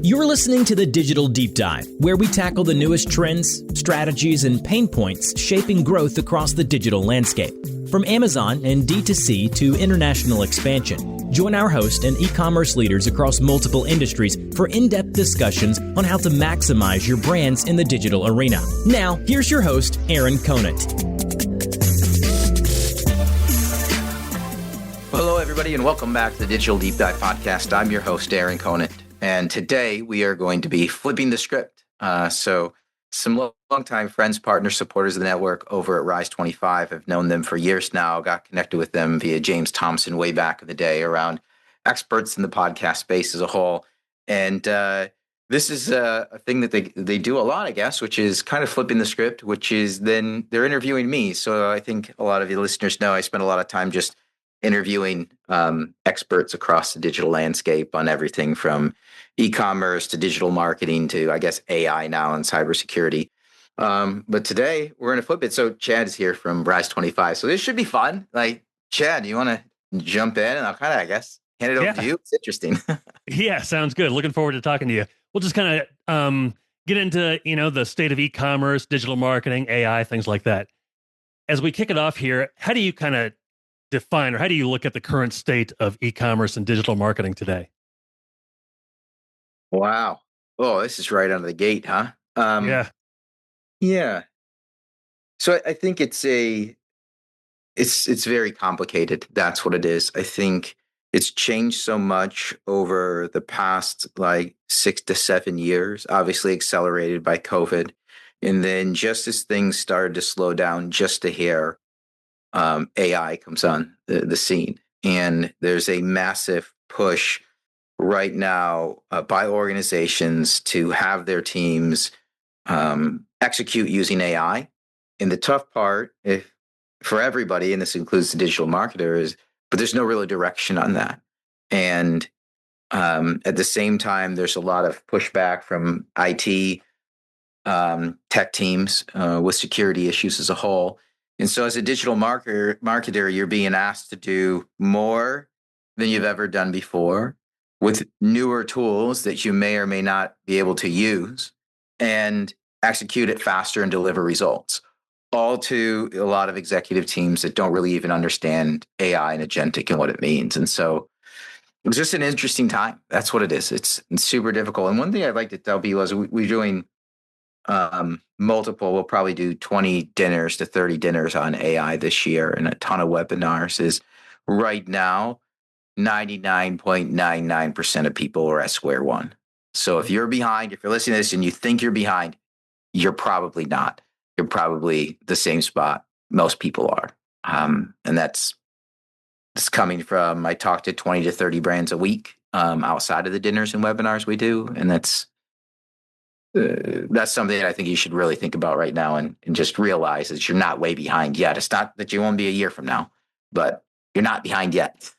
You're listening to the Digital Deep Dive, where we tackle the newest trends, strategies, and pain points shaping growth across the digital landscape. From Amazon and D2C to international expansion, join our host and e-commerce leaders across multiple industries for in-depth discussions on how to maximize your brands in the digital arena. Now, here's your host, Aaron Conant. Hello, everybody, and welcome back to the Digital Deep Dive podcast. I'm your host, Aaron Conant. And today we are going to be flipping the script. So some longtime friends, partners, supporters of the network over at Rise25 have known them for years now, got connected with them via James Thompson way back in the day around experts in the podcast space as a whole. And this is a thing that they do a lot, I guess, which is kind of flipping the script, which is then they're interviewing me. So I think a lot of your listeners know I spend a lot of time just interviewing experts across the digital landscape on everything from e-commerce to digital marketing to, I guess, AI now and cybersecurity. But today we're going to flip it. So Chad is here from Rise25. So this should be fun. Like, Chad, you want to jump in? And I'll kind of, I guess, hand it over to you. It's interesting. Yeah, sounds good. Looking forward to talking to you. We'll just kind of get into, the state of e-commerce, digital marketing, AI, things like that. As we kick it off here, how do you kind of define, or how do you look at the current state of e-commerce and digital marketing today? Wow. Oh, this is right out of the gate, huh? Yeah. So I think it's very complicated. That's what it is. I think it's changed so much over the past 6 to 7 years, obviously accelerated by COVID. And then just as things started to slow down just a hair, AI comes on the scene. And there's a massive push right now by organizations to have their teams execute using AI. And the tough part for everybody, and this includes the digital marketers, but there's no real direction on that. And at the same time, there's a lot of pushback from IT tech teams with security issues as a whole. And so as a digital marketer, you're being asked to do more than you've ever done before with newer tools that you may or may not be able to use and execute it faster and deliver results, all to a lot of executive teams that don't really even understand AI and agentic and what it means. And so it was just an interesting time. That's what it is. It's super difficult. And one thing I'd like to tell people is we're doing we'll probably do 20 dinners to 30 dinners on AI this year and a ton of webinars. Is right now 99.99% of people are at square one. So if you're behind, if you're listening to this and you think you're behind, you're probably not. You're probably the same spot most people are. And that's coming from, I talk to 20 to 30 brands a week outside of the dinners and webinars we do. And that's something that I think you should really think about right now and just realize that you're not way behind yet. It's not that you won't be a year from now, but you're not behind yet.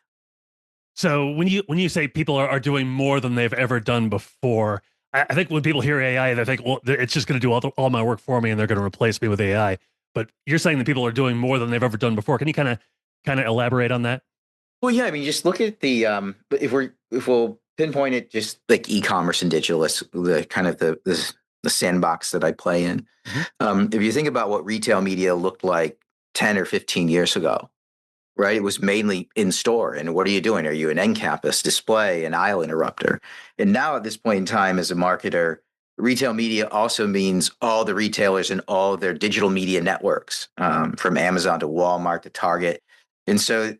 So when you say people are doing more than they've ever done before, I think when people hear AI, they think, well, it's just going to do all my work for me and they're going to replace me with AI. But you're saying that people are doing more than they've ever done before. Can you kind of elaborate on that? Well, yeah, I mean, just look at the if we'll pinpoint it, just like e-commerce and digital is the kind of the sandbox that I play in. Mm-hmm. If you think about what retail media looked like 10 or 15 years ago, right? It was mainly in store. And what are you doing? Are you an end campus display, an aisle interrupter? And now at this point in time, as a marketer, retail media also means all the retailers and all of their digital media networks, from Amazon to Walmart to Target. And so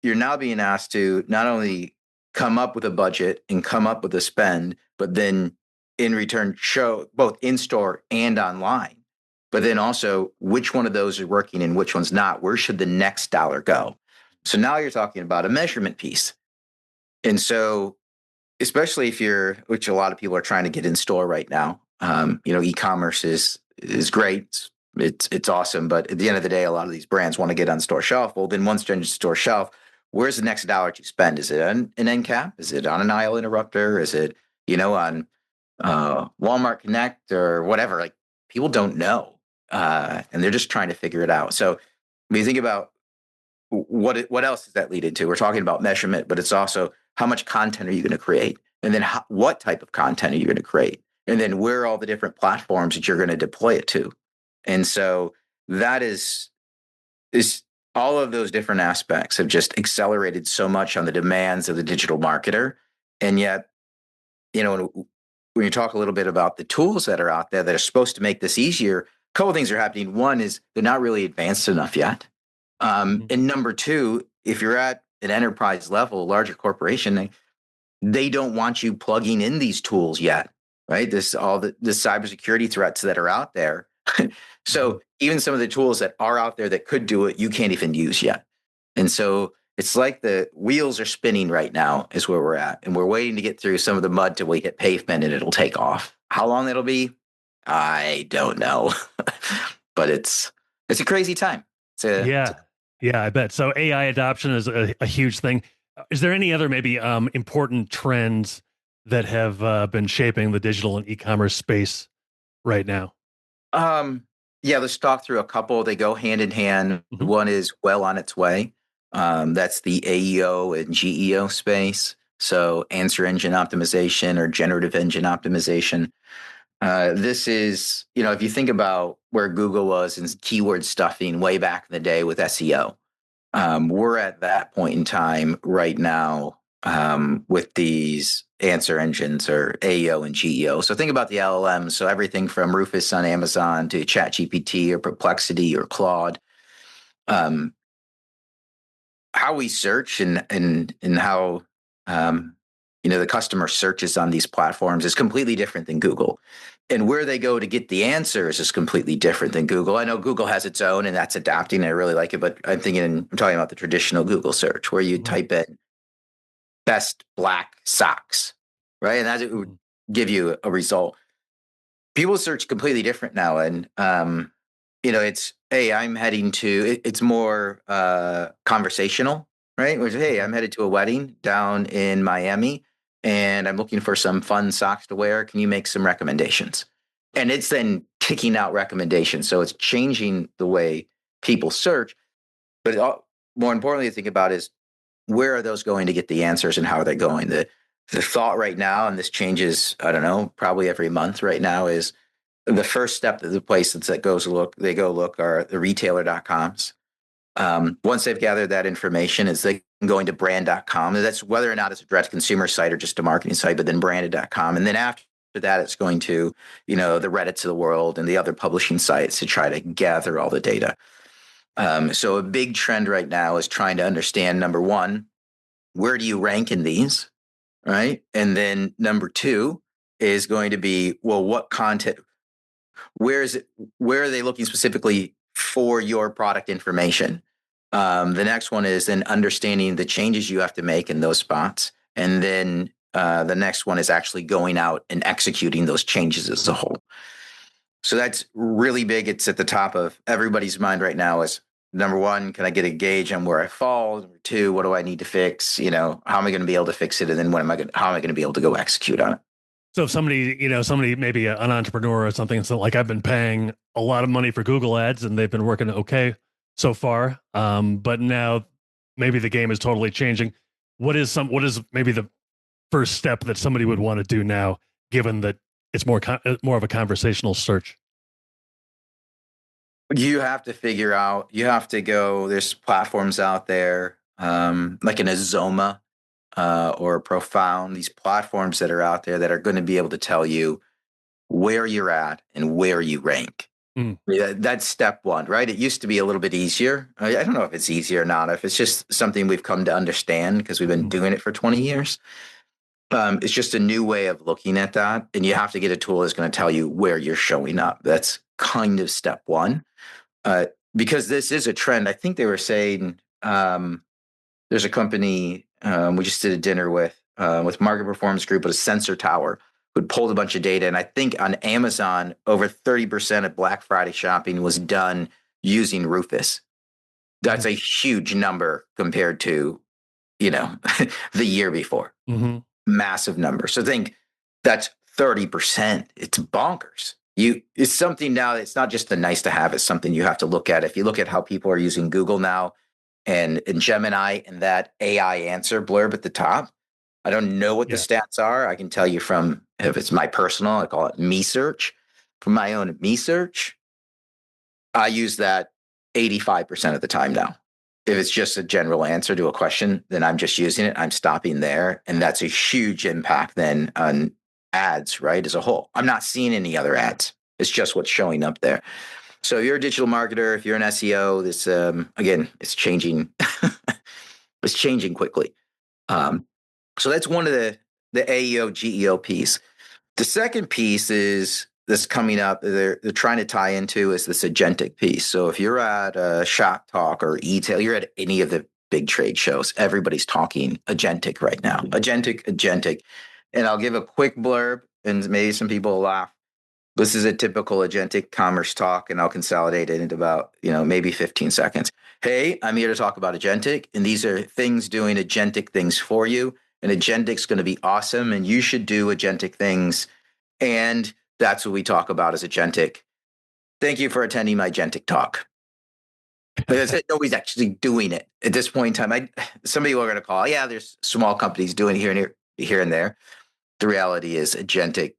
you're now being asked to not only come up with a budget and come up with a spend, but then in return show both in store and online. But then also which one of those are working and which one's not. Where should the next dollar go? So now you're talking about a measurement piece. And so especially which a lot of people are trying to get in store right now, e-commerce is great. It's awesome. But at the end of the day, a lot of these brands want to get on store shelf. Well, then once you're on store shelf, where's the next dollar to spend? Is it an end cap? Is it on an aisle interrupter? Is it, on Walmart Connect or whatever? Like, people don't know. And they're just trying to figure it out. So when you think about what else does that lead into? We're talking about measurement, but it's also how much content are you going to create? And then what type of content are you going to create? And then where are all the different platforms that you're going to deploy it to? And so that is all of those different aspects have just accelerated so much on the demands of the digital marketer. And yet, when you talk a little bit about the tools that are out there that are supposed to make this easier, a couple of things are happening. One is they're not really advanced enough yet. And number two, if you're at an enterprise level, larger corporation, they don't want you plugging in these tools yet, right? All the cybersecurity threats that are out there. So even some of the tools that are out there that could do it, you can't even use yet. And so it's like the wheels are spinning right now is where we're at. And we're waiting to get through some of the mud till we hit pavement and it'll take off. How long that'll be, I don't know. But it's a crazy time. Yeah, I bet. So AI adoption is a huge thing. Is there any other maybe important trends that have been shaping the digital and e-commerce space right now? Yeah, let's talk through a couple. They go hand in hand. One is well on its way. That's the AEO and GEO space. So answer engine optimization or generative engine optimization. This is, if you think about where Google was in keyword stuffing way back in the day with SEO, we're at that point in time right now with these answer engines or AEO and GEO. So think about the LLMs. So everything from Rufus on Amazon to ChatGPT or Perplexity or Claude. How we search and how the customer searches on these platforms is completely different than Google. And where they go to get the answers is completely different than Google. I know Google has its own and that's adapting. And I really like it, but I'm talking about the traditional Google search where you type in best black socks, right? And that would give you a result. People search completely different now. And, it's, hey, I'm heading to, it's more conversational, right? Which, hey, I'm headed to a wedding down in Miami and I'm looking for some fun socks to wear. Can you make some recommendations? And it's then kicking out recommendations. So it's changing the way people search. But more importantly to think about is where are those going to get the answers and how are they going? The thought right now, and this changes, I don't know, probably every month right now, is the first step of the places that go look are the retailer.coms. Once they've gathered that information, is they going to brand.com. That's whether or not it's a direct consumer site or just a marketing site, but then branded.com. And then after that, it's going to, the Reddits of the world and the other publishing sites to try to gather all the data. So a big trend right now is trying to understand, number one, where do you rank in these, right? And then number two is going to be, well, what content, where are they looking specifically for your product information? The next one is then understanding the changes you have to make in those spots. And then the next one is actually going out and executing those changes as a whole. So that's really big. It's at the top of everybody's mind right now is, number one, can I get a gauge on where I fall? Number two, what do I need to fix? How am I going to be able to fix it? And then how am I going to be able to go execute on it? So if somebody maybe an entrepreneur or something, so like I've been paying a lot of money for Google ads and they've been working okay so far. But now maybe the game is totally changing. What is maybe the first step that somebody would want to do now, given that it's more of a conversational search? You have to figure out, there's platforms out there like an Azoma or a Profound, these platforms that are out there that are going to be able to tell you where you're at and where you rank. That's step one, right? It used to be a little bit easier. I don't know if it's easier or not, if it's just something we've come to understand because we've been doing it for 20 years. It's just a new way of looking at that. And you have to get a tool that's going to tell you where you're showing up. That's kind of step one. Because this is a trend. I think they were saying there's a company we just did a dinner with Market Performance Group, but a Sensor Tower who pulled a bunch of data. And I think on Amazon, over 30% of Black Friday shopping was done using Rufus. That's a huge number compared to, the year before. Massive number. So think that's 30%. It's bonkers. It's something now. It's not just a nice to have. It's something you have to look at. If you look at how people are using Google now and Gemini and that AI answer blurb at the top, I don't know what the Yeah. stats are. I can tell you from, if it's my personal, I call it me search. From my own me search, I use that 85% of the time now. If it's just a general answer to a question, then I'm just using it. I'm stopping there. And that's a huge impact then on ads, right? As a whole. I'm not seeing any other ads. It's just what's showing up there. So if you're a digital marketer, if you're an SEO, this again, it's changing. It's changing quickly. So that's one of the AEO GEO piece. The second piece is this coming up. They're trying to tie into is this agentic piece. So if you're at Shop Talk or eTail, you're at any of the big trade shows. Everybody's talking agentic right now. Agentic. And I'll give a quick blurb, and maybe some people will laugh. This is a typical agentic commerce talk, and I'll consolidate it into about, maybe 15 seconds. Hey, I'm here to talk about agentic, and these are things doing agentic things for you. And agentic's going to be awesome, and you should do agentic things. And that's what we talk about as agentic. Thank you for attending my agentic talk. Because nobody's actually doing it at this point in time. Somebody we're going to call, yeah, there's small companies doing it here and there. The reality is agentic,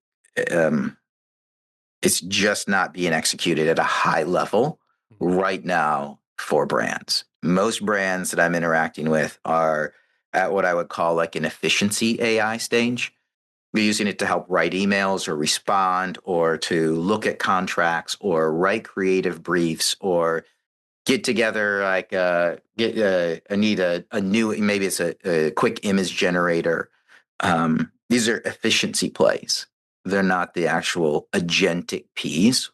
it's just not being executed at a high level right now for brands. Most brands that I'm interacting with are at what I would call like an efficiency AI stage. We're using it to help write emails or respond or to look at contracts or write creative briefs or get together like I need a new, maybe it's a quick image generator. These are efficiency plays. They're not the actual agentic piece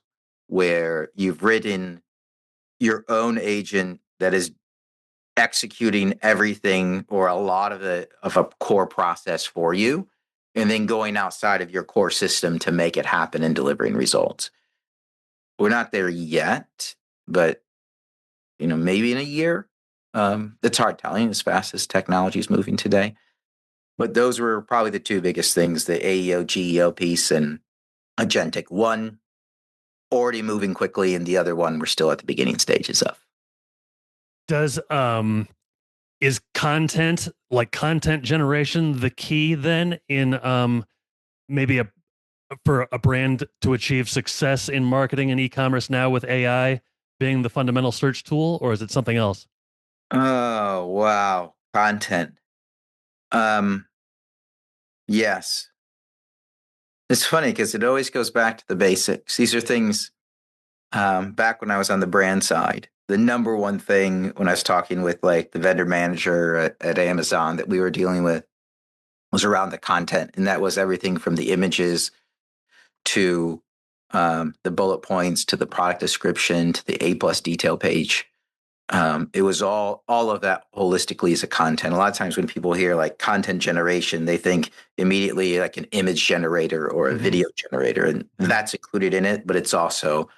where you've written your own agent that is executing everything or a lot of a core process for you, and then going outside of your core system to make it happen and delivering results. We're not there yet, but maybe in a year. It's hard telling as fast as technology is moving today. But those were probably the two biggest things: the AEO GEO piece and agentic. One already moving quickly, and the other one we're still at the beginning stages of. Does is content generation the key then in maybe for a brand to achieve success in marketing and e-commerce now with AI being the fundamental search tool, or is it something else? Oh, wow. Content. Yes. It's funny because it always goes back to the basics. These are things back when I was on the brand side. The number one thing when I was talking with like the vendor manager at Amazon that we were dealing with was around the content. And that was everything from the images to the bullet points to the product description to the A+ detail page. It was all of that holistically as a content. A lot of times when people hear like content generation, they think immediately like an image generator or a video generator, and that's included in it. But it's also,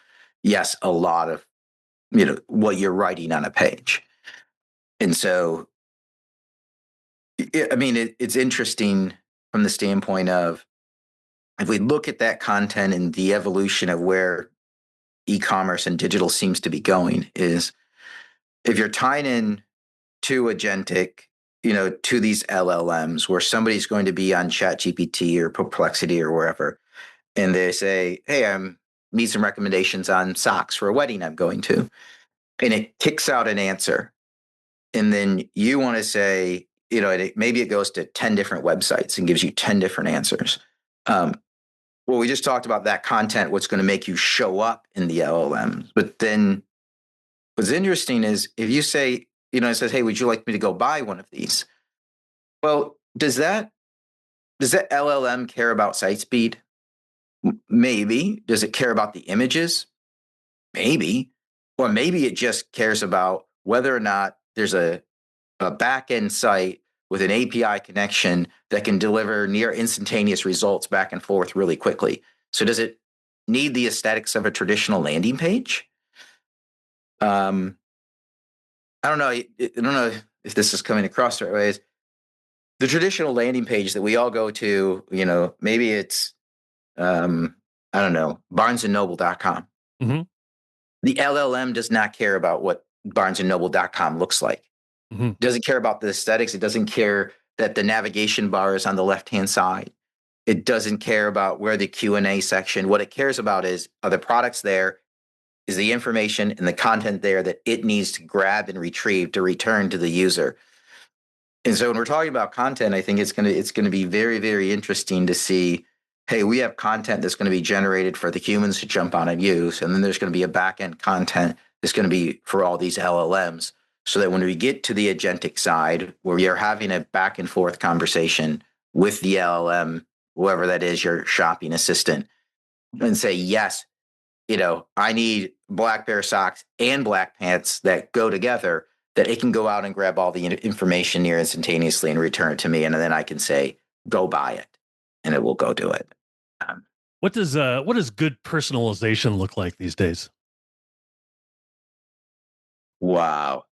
yes, a lot of what you're writing on a page. And so, it's interesting from the standpoint of if we look at that content and the evolution of where e-commerce and digital seems to be going is if you're tying in to agentic, to these LLMs where somebody's going to be on ChatGPT or Perplexity or wherever, and they say, hey, I need some recommendations on socks for a wedding I'm going to. And it kicks out an answer. And then you want to say, maybe it goes to 10 different websites and gives you 10 different answers. Well, we just talked about that content, what's going to make you show up in the LLMs. But then what's interesting is if you say, it says, hey, would you like me to go buy one of these? Well, does that LLM care about site speed? Maybe. Does it care about the images? Maybe. Or maybe it just cares about whether or not there's a back end site with an API connection that can deliver near instantaneous results back and forth really quickly. So does it need the aesthetics of a traditional landing page? I don't know. I don't know if this is coming across the right ways. The traditional landing page that we all go to, maybe it's, I don't know, barnesandnoble.com. Mm-hmm. The LLM does not care about what barnesandnoble.com looks like. Mm-hmm. Doesn't care about the aesthetics. It doesn't care that the navigation bar is on the left-hand side. It doesn't care about where the Q&A section. What it cares about is, are the products there? Is the information and the content there that it needs to grab and retrieve to return to the user? And so when we're talking about content, I think it's gonna be very, very interesting to see, hey, we have content that's going to be generated for the humans to jump on and use, and then there's going to be a back-end content that's going to be for all these LLMs, so that when we get to the agentic side, where you're having a back and forth conversation with the LLM, whoever that is, your shopping assistant, and say, yes, I need black pair of socks and black pants that go together, that it can go out and grab all the information near instantaneously and return it to me. And then I can say, go buy it, and it will go do it. What does good personalization look like these days? Wow.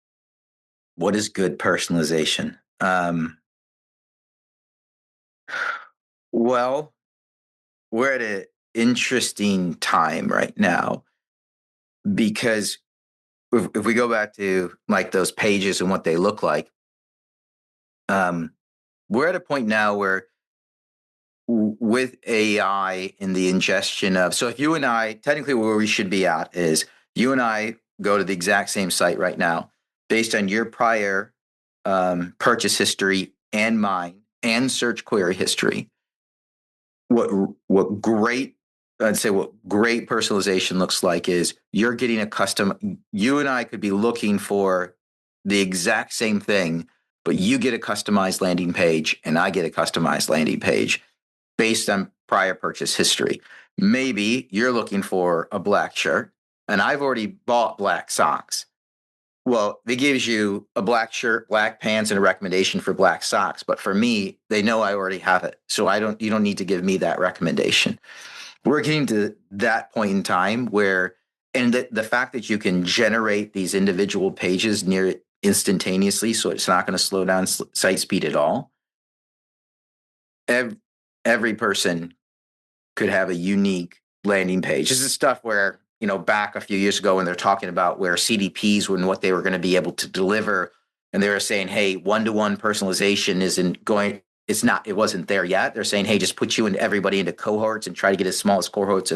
What is good personalization? Well, we're at an interesting time right now, because if we go back to like those pages and what they look like, we're at a point now where with AI and the ingestion of, so if you and I, technically where we should be at is, you and I go to the exact same site right now, based on your prior purchase history and mine and search query history. What great personalization looks like is, you're getting a custom, you and I could be looking for the exact same thing, but you get a customized landing page and I get a customized landing page based on prior purchase history. Maybe you're looking for a black shirt and I've already bought black socks. Well, it gives you a black shirt, black pants, and a recommendation for black socks. But for me, they know I already have it. So you don't need to give me that recommendation. We're getting to that point in time where, and the fact that you can generate these individual pages near instantaneously, so it's not going to slow down site speed at all. Every person could have a unique landing page. This is stuff where, back a few years ago when they're talking about where CDPs and what they were going to be able to deliver, and they were saying, hey, one-to-one personalization it wasn't there yet. They're saying, hey, just put everybody into cohorts and try to get as small as cohorts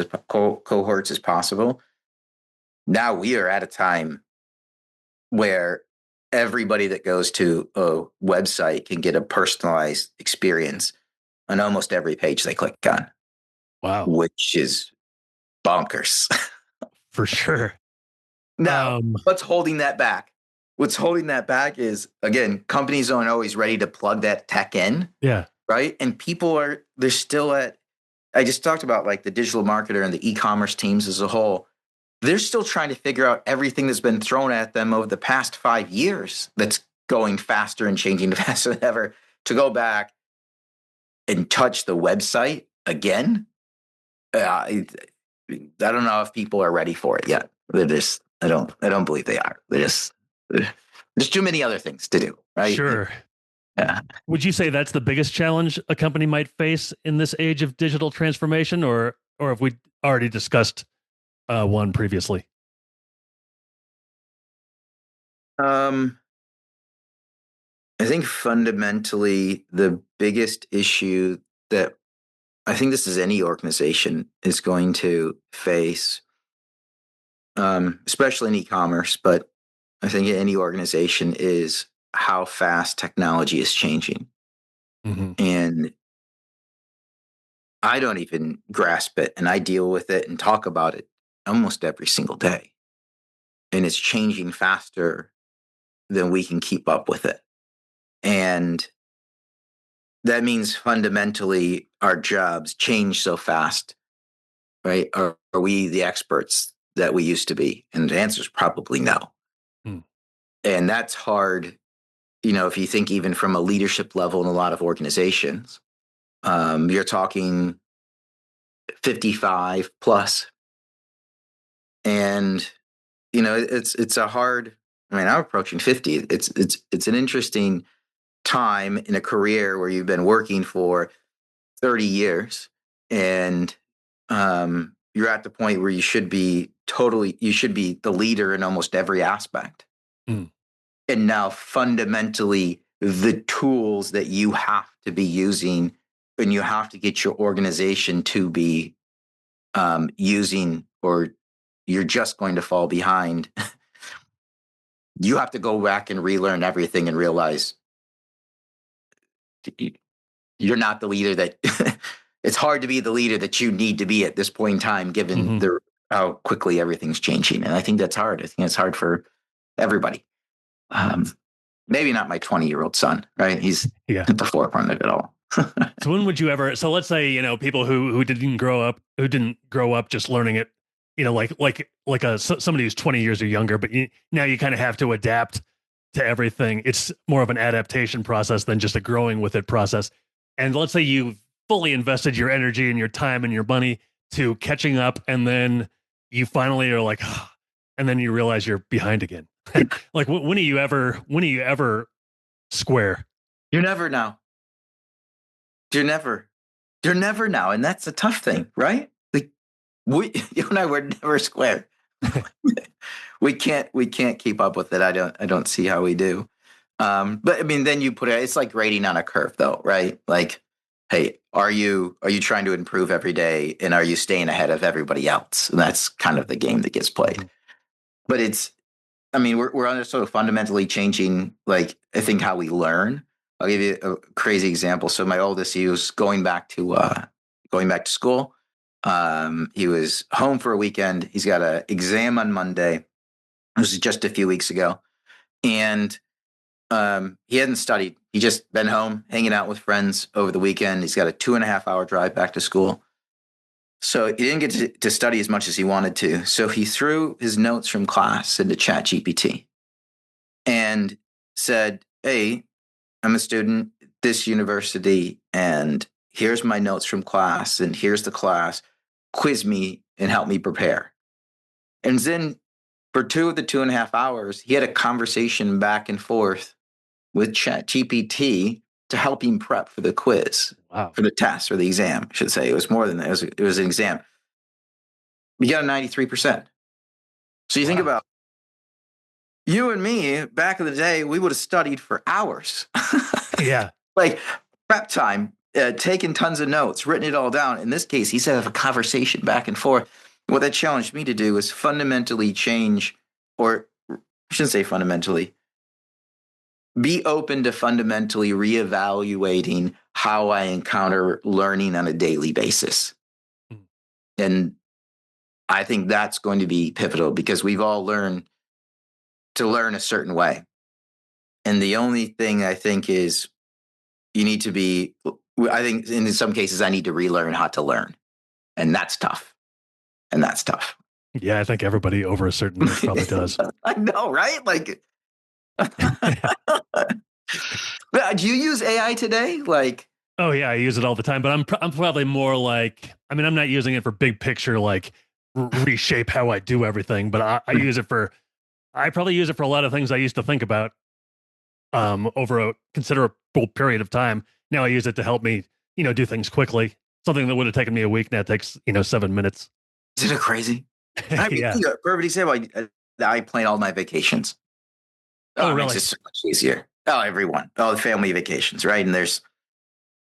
as possible. Now we are at a time where everybody that goes to a website can get a personalized experience on almost every page they click on. Wow. Which is bonkers. For sure. Now, what's holding that back? What's holding that back is, again, companies aren't always ready to plug that tech in. Yeah. Right. And they're still I just talked about like the digital marketer and the e-commerce teams as a whole. They're still trying to figure out everything that's been thrown at them over the past 5 years that's going faster and changing faster than ever, to go back and touch the website again. I don't know if people are ready for it yet. I don't believe they are. There's too many other things to do, right? Sure. Yeah. Would you say that's the biggest challenge a company might face in this age of digital transformation, or have we already discussed one previously? I think fundamentally the biggest issue that I think this is any organization is going to face, especially in e-commerce, but I think any organization, is how fast technology is changing. Mm-hmm. And I don't even grasp it, and I deal with it and talk about it almost every single day. And it's changing faster than we can keep up with it. And that means fundamentally our jobs change so fast, right? Are we the experts that we used to be? And the answer is probably no. And that's hard, if you think even from a leadership level in a lot of organizations, you're talking 55 plus. And, it's a hard, I'm approaching 50. It's an interesting time in a career where you've been working for 30 years, and you're at the point where you should be the leader in almost every aspect. And now fundamentally the tools that you have to be using and you have to get your organization to be using, or you're just going to fall behind. You have to go back and relearn everything and realize you're not the leader that it's hard to be the leader that you need to be at this point in time, given how quickly everything's changing. And I think that's hard. I think it's hard for everybody. Maybe not my 20-year-old son, right? He's at the forefront of it all. So when would you ever, so let's say, people who didn't grow up just learning it, somebody who's 20 years or younger, but now you kind of have to adapt to everything. It's more of an adaptation process than just a growing with it process. And let's say you fully invested your energy and your time and your money to catching up, and then you finally are like, and then you realize you're behind again. Like, when are you ever square? You're never now. You're never now. And that's a tough thing, right? Like, you and I were never square. we can't keep up with it. I don't see how we do. But I mean, then you put it's like grading on a curve though, right? Like, hey, are you trying to improve every day, and are you staying ahead of everybody else? And that's kind of the game that gets played. But we're on a sort of fundamentally changing, like, I think, how we learn. I'll give you a crazy example. So my oldest, he was going back to school. He was home for a weekend. He's got an exam on Monday. This was just a few weeks ago. And he hadn't studied. He just been home hanging out with friends over the weekend. He's got a 2.5-hour drive back to school. So he didn't get to study as much as he wanted to. So he threw his notes from class into ChatGPT and said, hey, I'm a student at this university, and here's my notes from class, and here's the class. Quiz me and help me prepare. And then for 2 of the 2.5 hours, he had a conversation back and forth with ChatGPT to help him prep for the quiz, for the test, or the exam, I should say. It was more than that. It was an exam. We got a 93%. So you think about you and me back in the day, we would have studied for hours. Yeah. Like prep time, taking tons of notes, written it all down. In this case, he said have a conversation back and forth. What that challenged me to do is fundamentally change, or I shouldn't say fundamentally, be open to fundamentally reevaluating how I encounter learning on a daily basis. And I think that's going to be pivotal, because we've all learned to learn a certain way. And the only thing I think is I think in some cases I need to relearn how to learn. And that's tough. Yeah, I think everybody over a certain age probably does. I know, right? Like, do you use AI today? Like, oh yeah, I use it all the time, but I'm probably more like, I'm not using it for big picture, like reshape how I do everything, but I probably use it for a lot of things I used to think about over a considerable period of time. Now I use it to help me, do things quickly. Something that would have taken me a week now takes, 7 minutes. Isn't it crazy? Yeah. Perfect example. I plan all my vacations. Oh, really? It makes it so much easier. Oh, everyone. Oh, the family vacations, right? And there's,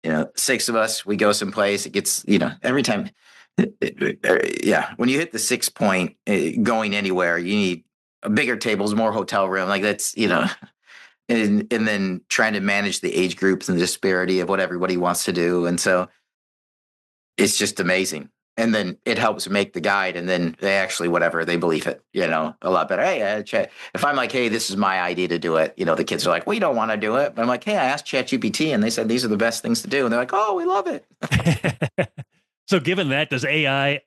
6 of us. We go someplace. It gets, every time. When you hit the 6 point, going anywhere, you need bigger tables, more hotel room. Like that's, and then trying to manage the age groups and the disparity of what everybody wants to do. And so it's just amazing. And then it helps make the guide, and then they actually, they believe it, a lot better. Hey, if I'm like, hey, this is my idea to do it, the kids are like, we don't want to do it. But I'm like, hey, I asked ChatGPT and they said these are the best things to do. And they're like, oh, we love it. So given that, does AI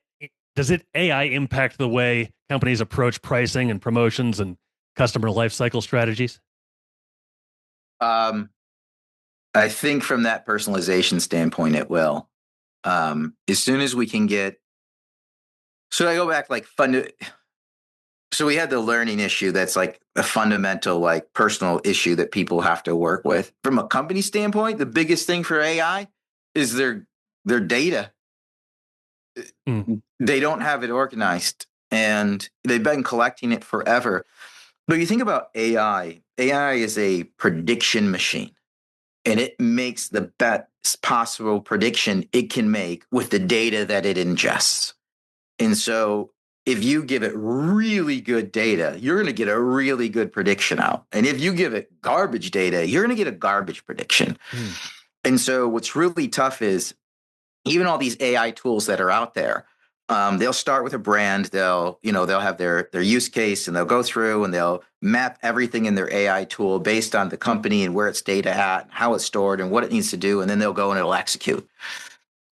impact the way companies approach pricing and promotions and customer lifecycle strategies? I think from that personalization standpoint, it will. As soon as we can so I go back so we had the learning issue that's like a fundamental, like personal issue that people have to work with. From a company standpoint, the biggest thing for AI is their data. They don't have it organized, and they've been collecting it forever. But you think about AI AI is a prediction machine, and it makes the best possible prediction it can make with the data that it ingests. And so if you give it really good data, you're going to get a really good prediction out. And if you give it garbage data, you're going to get a garbage prediction. And so what's really tough is even all these AI tools that are out there, they'll start with a brand. They'll have their use case, and they'll go through and they'll map everything in their AI tool based on the company and where it's data at, and how it's stored, and what it needs to do. And then they'll go and it'll execute.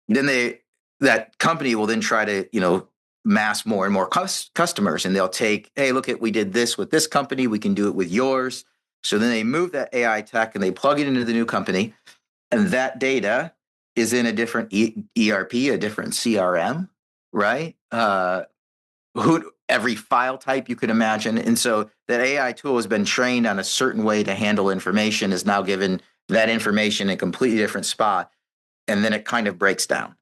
Then that company will then try to mass more and more customers, and they'll take, hey, look at, we did this with this company, we can do it with yours. So then they move that AI tech and they plug it into the new company, and that data is in a different ERP, a different CRM, right? Every file type you could imagine. And so that AI tool has been trained on a certain way to handle information, is now given that information in a completely different spot, and then it kind of breaks down.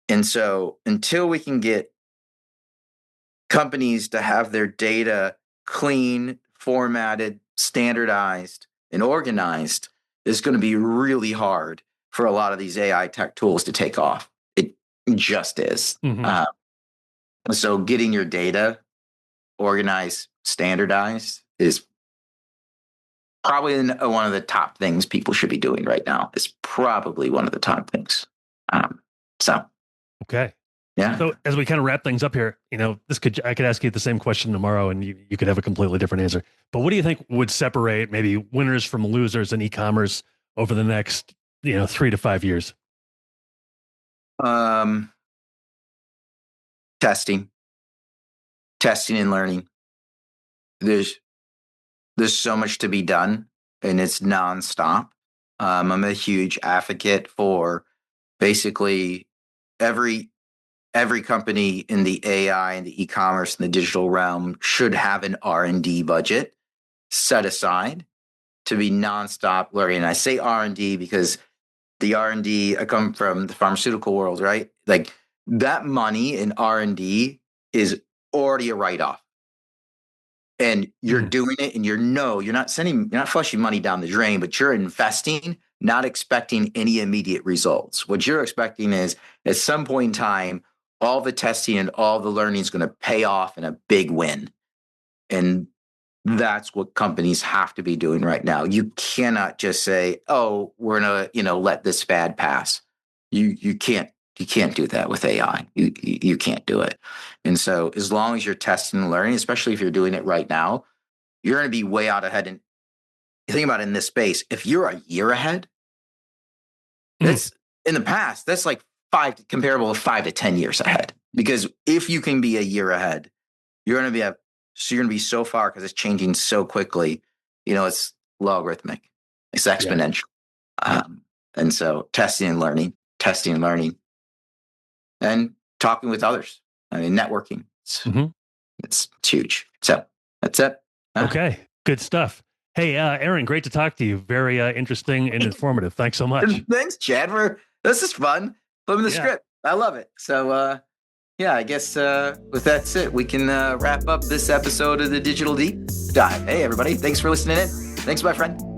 And so until we can get companies to have their data clean, formatted, standardized, and organized, it's going to be really hard for a lot of these AI tech tools to take off. It just is. So getting your data organized, standardized is probably one of the top things people should be doing right now. It's probably one of the top things. Okay. Yeah. So as we kind of wrap things up here, I could ask you the same question tomorrow and you could have a completely different answer. But what do you think would separate maybe winners from losers in e-commerce over the next, 3 to 5 years? Testing and learning. There's so much to be done, and it's nonstop. I'm a huge advocate for basically every company in the AI and the e-commerce and the digital realm should have an R&D budget set aside to be nonstop learning. And I say R&D because the R&D, I come from the pharmaceutical world, right? Like that money in R&D is already a write-off. And you're doing it, and you're not flushing money down the drain, but you're investing, not expecting any immediate results. What you're expecting is at some point in time, all the testing and all the learning is going to pay off in a big win. And that's what companies have to be doing right now. You cannot just say, oh, we're going to, let this fad pass. You can't do that with AI. You can't do it. And so as long as you're testing and learning, especially if you're doing it right now, you're going to be way out ahead. And you think about it in this space, if you're a year ahead, that's in the past, that's like comparable to 5 to 10 years ahead. Because if you can be a year ahead, you're going to be so far because it's changing so quickly. It's logarithmic, it's exponential. Yeah. And so testing and learning, and talking with others. I mean, networking. It's huge. So that's it. Okay. Good stuff. Hey, Aaron, great to talk to you. Very interesting and informative. Thanks so much. Thanks, Chad. This is fun. Flipping the script. I love it. So, I guess with that's it. We can wrap up this episode of the Digital Deep Dive. Hey, everybody. Thanks for listening in. Thanks, my friend.